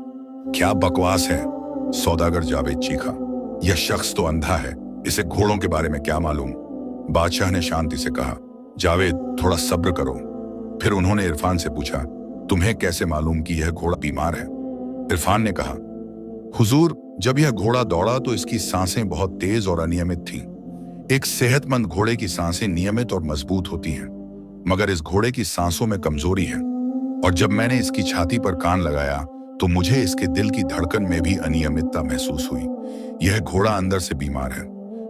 क्या बकवास है? सौदागर जावेद चीखा। यह शख्स तो अंधा है, इसे घोड़ों के बारे में क्या मालूम? बादशाह ने शांति से कहा, जावेद, थोड़ा सब्र करो। फिर उन्होंने इरफान से पूछा, तुम्हें कैसे मालूम कि यह घोड़ा बीमार है? इरफान ने कहा, हुजूर, जब यह घोड़ा दौड़ा तो इसकी सांसें बहुत तेज और अनियमित थीं। एक सेहतमंद घोड़े की सांसें नियमित और मजबूत होती हैं, मगर इस घोड़े की सांसों में कमजोरी है। और जब मैंने इसकी छाती पर कान लगाया तो मुझे इसके दिल की धड़कन में भी अनियमितता महसूस हुई। यह घोड़ा अंदर से बीमार है।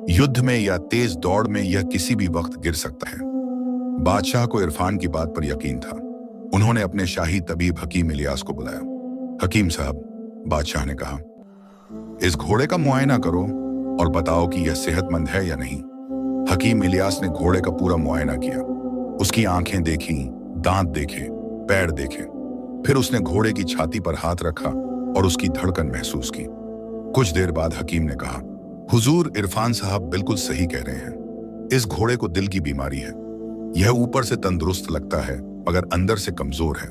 युद्ध में या तेज दौड़ में यह किसी भी वक्त गिर सकता है। बादशाह को इरफान की बात पर यकीन था। उन्होंने अपने शाही तबीब हकीम इलियास को बुलाया। हकीम साहब, बादशाह ने कहा, इस घोड़े का मुआयना करो और बताओ कि यह सेहतमंद है या नहीं। हकीम इलियास ने घोड़े का पूरा मुआयना किया। उसकी आंखें देखी, दांत देखे, पैर देखे। फिर उसने घोड़े की छाती पर हाथ रखा और उसकी धड़कन महसूस की। कुछ देर बाद हकीम ने कहा, हुजूर, इरफान साहब बिल्कुल सही कह रहे हैं। इस घोड़े को दिल की बीमारी है। यह ऊपर से तंदुरुस्त लगता है मगर अंदर से कमजोर है।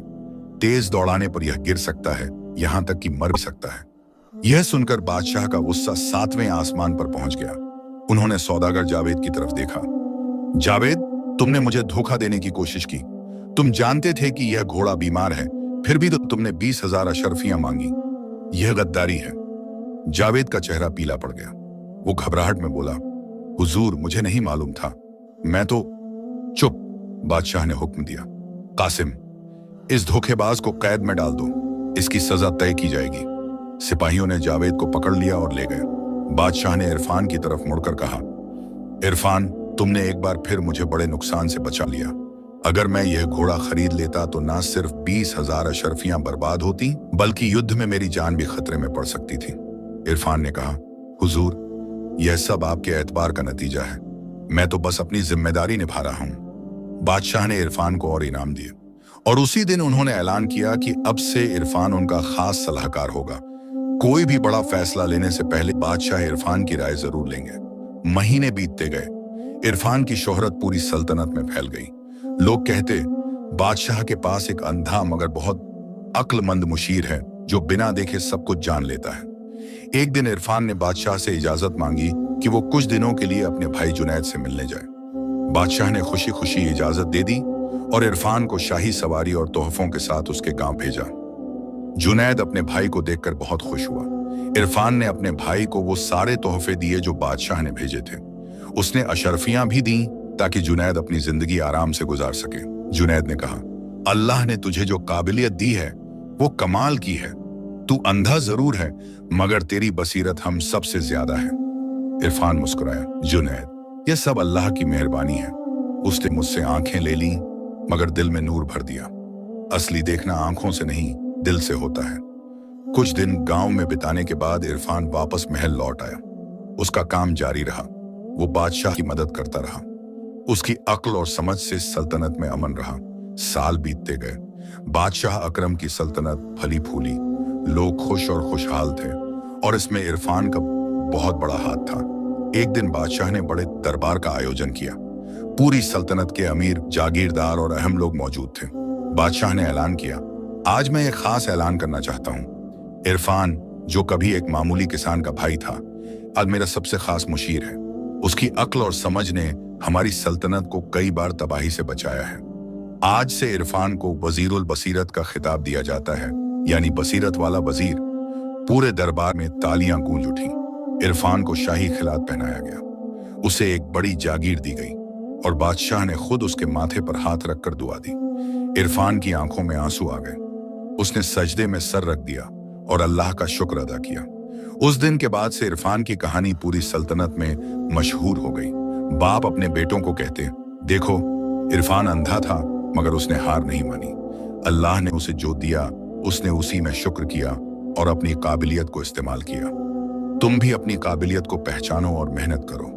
तेज दौड़ाने पर यह गिर सकता है, यहां तक कि मर भी सकता है। यह सुनकर बादशाह का गुस्सा 7वें आसमान पर पहुंच गया। उन्होंने सौदागर जावेद की तरफ देखा। जावेद, तुमने मुझे धोखा देने की कोशिश की। तुम जानते थे कि यह घोड़ा बीमार है, फिर भी तो तुमने 20,000 अशरफियां मांगी। यह गद्दारी है। जावेद का चेहरा पीला पड़ गया। वो घबराहट में बोला, हुजूर, मुझे नहीं मालूम था। मैं तो चुप। बादशाह ने हुक्म दिया, कासिम, इस धोखेबाज को कैद में डाल दो। इसकी सजा तय की जाएगी। सिपाहियों ने जावेद को पकड़ लिया और ले गए। बादशाह ने इरफान की तरफ मुड़कर कहा, इरफान, तुमने एक बार फिर मुझे बड़े नुकसान से बचा लिया। अगर मैं यह घोड़ा खरीद लेता तो ना सिर्फ 20,000 अशरफियां बर्बाद होती, बल्कि युद्ध में मेरी जान भी खतरे में पड़ सकती थी। इरफान ने कहा, हुजूर, यह सब आपके एतबार का नतीजा है। मैं तो बस अपनी जिम्मेदारी निभा रहा हूं। बादशाह ने इरफान को और इनाम दिए और उसी दिन उन्होंने ऐलान किया कि अब से इरफान उनका खास सलाहकार होगा। कोई भी बड़ा फैसला लेने से पहले बादशाह इरफान की राय जरूर लेंगे। महीने बीतते गए। इरफान की शोहरत पूरी सल्तनत में फैल गई। लोग कहते, बादशाह के पास एक अंधा मगर बहुत अक्लमंद मुशीर है जो बिना देखे सब कुछ जान लेता है। एक दिन इरफान ने बादशाह से इजाजत मांगी कि वो कुछ दिनों के लिए अपने भाई जुनैद से मिलने जाए। बादशाह ने खुशी खुशी इजाजत दे दी और इरफान को शाही सवारी और तोहफों के साथ उसके गांव भेजा। जुनैद अपने भाई को देखकर बहुत खुश हुआ। इरफान ने अपने भाई को वो सारे तोहफे दिए जो बादशाह ने भेजे थे। उसने अशरफियां भी दी ताकि जुनैद अपनी जिंदगी आराम से गुजार सके। जुनैद ने कहा, अल्लाह ने तुझे जो काबिलियत दी है वो कमाल की है। तू अंधा जरूर है मगर तेरी बसीरत हम सबसे ज्यादा है। इरफान मुस्कुराया, जुनैद, यह सब अल्लाह की मेहरबानी है। उसने मुझसे आंखें ले ली मगर दिल में नूर भर दिया। असली देखना आंखों से नहीं, दिल से होता है। कुछ दिन गांव में बिताने के बाद इरफान वापस महल लौट आया। उसका काम जारी रहा। वो बादशाह की मदद करता रहा। उसकी अक्ल और समझ से सल्तनत में अमन रहा। साल बीतते गए। बादशाह अकरम की सल्तनत फली फूली। लोग खुश और खुशहाल थे और इसमें इरफान का बहुत बड़ा हाथ था। एक दिन बादशाह ने बड़े दरबार का आयोजन किया। पूरी सल्तनत के अमीर, जागीरदार और अहम लोग मौजूद थे। बादशाह ने ऐलान किया, आज मैं एक खास ऐलान करना चाहता हूँ। इरफान, जो कभी एक मामूली किसान का भाई था, आज मेरा सबसे खास मुशीर है। उसकी अक्ल और समझ ने हमारी सल्तनत को कई बार तबाही से बचाया है। आज से इरफान को वजीरुल बसीरत का खिताब दिया जाता है, यानी बसीरत वाला वजीर। पूरे दरबार में तालियां गूंज उठी। इरफान को शाही खिलात पहनाया गया। उसे एक बड़ी जागीर दी गई और बादशाह ने खुद उसके माथे पर हाथ रखकर दुआ दी। इरफान की आंखों में आंसू आ गए। उसने सजदे में सर रख दिया और अल्लाह का शुक्र अदा किया। उस दिन के बाद से इरफान की कहानी पूरी सल्तनत में मशहूर हो गई। बाप अपने बेटों को कहते, देखो, इरफान अंधा था मगर उसने हार नहीं मानी। अल्लाह ने उसे जो दिया उसने उसी में शुक्र किया और अपनी काबिलियत को इस्तेमाल किया। तुम भी अपनी काबिलियत को पहचानो और मेहनत करो।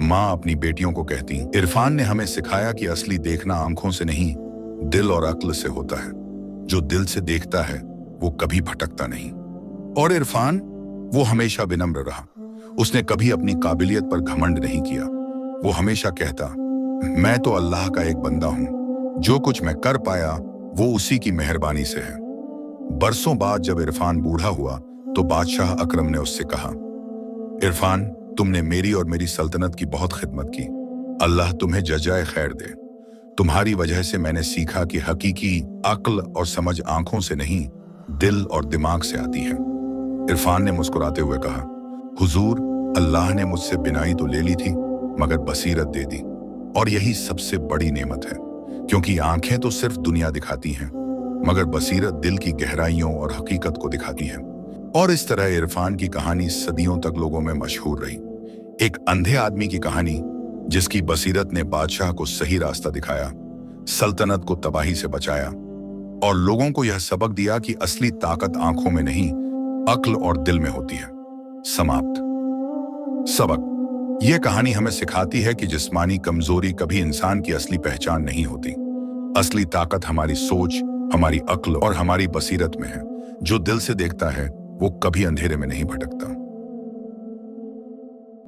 माँ अपनी बेटियों को कहती, इरफान ने हमें सिखाया कि असली देखना आंखों से नहीं, दिल और अक्ल से होता है। जो दिल से देखता है वो कभी भटकता नहीं। और इरफान, वो हमेशा विनम्र रहा। उसने कभी अपनी काबिलियत पर घमंड नहीं किया। वो हमेशा कहता, मैं तो अल्लाह का एक बंदा हूं। जो कुछ मैं कर पाया वो उसी की मेहरबानी से है। बरसों बाद जब इरफान बूढ़ा हुआ तो बादशाह अकरम ने उससे कहा, इरफान, तुमने मेरी और मेरी सल्तनत की बहुत खिदमत की। अल्लाह तुम्हें जजाए खैर दे। तुम्हारी वजह से मैंने सीखा कि हकीकी अक्ल और समझ आंखों से नहीं, दिल और दिमाग से आती है। इरफान ने मुस्कुराते हुए कहा, हुजूर, अल्लाह ने मुझसे बिनाई तो ले ली थी मगर बसीरत दे दी, और यही सबसे बड़ी नेमत है। क्योंकि आंखें तो सिर्फ दुनिया दिखाती हैं मगर बसीरत दिल की गहराइयों और हकीकत को दिखाती है। और इस तरह इरफान की कहानी सदियों तक लोगों में मशहूर रही। एक अंधे आदमी की कहानी जिसकी बसीरत ने बादशाह को सही रास्ता दिखाया, सल्तनत को तबाही से बचाया और लोगों को यह सबक दिया कि असली ताकत आंखों में नहीं, अक्ल और दिल में होती है। समाप्त। सबक। यह कहानी हमें सिखाती है कि जिस्मानी कमजोरी कभी इंसान की असली पहचान नहीं होती। असली ताकत हमारी सोच, हमारी अक्ल और हमारी बसीरत में है। जो दिल से देखता है वो कभी अंधेरे में नहीं भटकता।